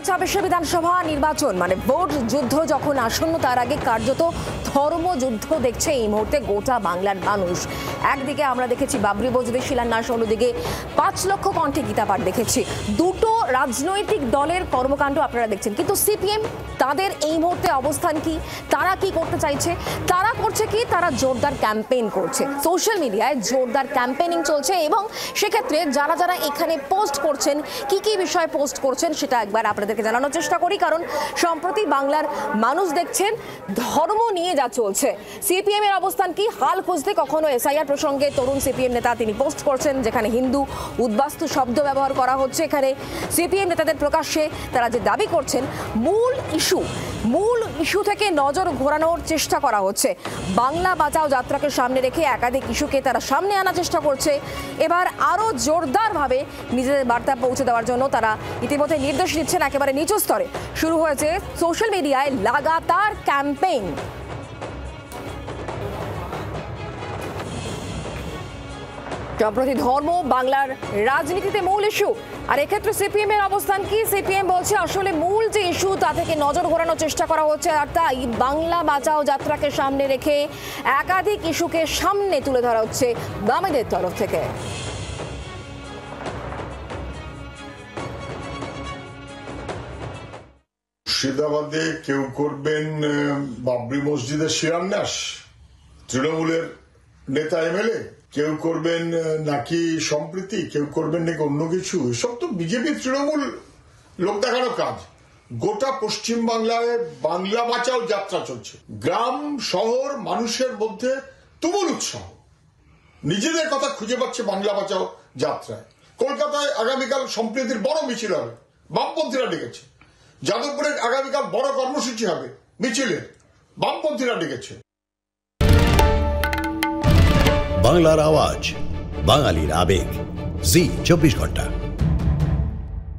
2026 বিধানসভা নির্বাচন মানে ভোট যুদ্ধ যখন আসন্ন তার আগে কার্যত ধর্মযুদ্ধ দেখছে এই মুহূর্তে গোটা বাংলার মানুষ। একদিকে আমরা দেখেছি বাবরি মসজিদের শিলান্যাস, অন্যদিকে 5 লক্ষ কণ্ঠে গীতাপাঠ দেখেছি। দুটো রাজনৈতিক দলের কর্মকাণ্ড আপনারা দেখছেন, কিন্তু সিপিএম তাদের এই মুহূর্তে অবস্থান কি, তারা কি করতে চাইছে, তারা করছে কি, তারা জোরদার ক্যাম্পেইন করছে, সোশ্যাল মিডিয়ায় জোরদার ক্যাম্পেইনিং চলছে। এবং সেক্ষেত্রে যারা যারা এখানে পোস্ট করছেন, কি কি বিষয়ে পোস্ট করছেন সেটা একবার আপনাদেরকে জানানোর চেষ্টা করি। কারণ সম্প্রতি বাংলার মানুষ দেখছেন ধর্ম নিয়ে যা চলছে। সিপিএম এর অবস্থান কি, হাল খুঁজতে কখনো এসআইআর প্রসঙ্গে তরুণ সিপিএম নেতা তিনি পোস্ট করছেন যেখানে হিন্দু উদ্বাস্তু শব্দ ব্যবহার করা হচ্ছে। এখানে সিপিএম নেতাদের প্রকাশ্যে তারা যে দাবি করছেন মূল ইস্যু থেকে নজর ঘোরানোর চেষ্টা করা হচ্ছে। বাংলা বাঁচাও যাত্রাকে সামনে রেখে একাধিক ইস্যুকে তারা সামনে আনার চেষ্টা করছে। এবার আরও জোরদারভাবে নিজেদের বার্তা পৌঁছে দেওয়ার জন্য তারা ইতিমধ্যে নির্দেশ দিচ্ছেন একেবারে নিচু স্তরে। শুরু হয়েছে সোশ্যাল মিডিয়ায় লাগাতার ক্যাম্পেইন। সম্প্রতি ধর্ম বাংলার রাজনীতিতে মূল ইস্যু, আর এক্ষেত্রে সিপিএম এর অবস্থান কি? সিপিএম বলছে আসলে মূল যে ইস্যু তা থেকে নজর ঘোরানোর চেষ্টা করা হচ্ছে, আর তাই বাংলা বাঁচাও যাত্রাকে সামনে রেখে একাধিক ইস্যুকে সামনে তুলে ধরা হচ্ছে বামেদের তরফ থেকে। মুর্শিদাবাদে কেউ করবেন বাবরি মসজিদের শিলান্যাস, তৃণমূলের নেতা এমএলএ, কেউ করবেন নাকি সম্প্রীতি, কেউ করবেন নাকি অন্য কিছু। এসব তো বিজেপি তৃণমূল লোক দেখানো কাজ। গোটা পশ্চিম বাংলায় বাংলা বাঁচাও যাত্রা চলছে। গ্রাম শহর মানুষের মধ্যে তুমুল উৎসাহ, নিজেদের কথা খুঁজে পাচ্ছে বাংলা বাঁচাও যাত্রায়। কলকাতায় আগামীকাল সম্প্রীতির বড় মিছিল হবে, বামপন্থীরা ডেকেছে। যাদবপুরে আগামীকাল বড় কর্মসূচি হবে মিছিলের, বামপন্থীরা ডেকেছে। বাংলার আওয়াজ, বাঙালির আবেগ, জি 24 ঘন্টা।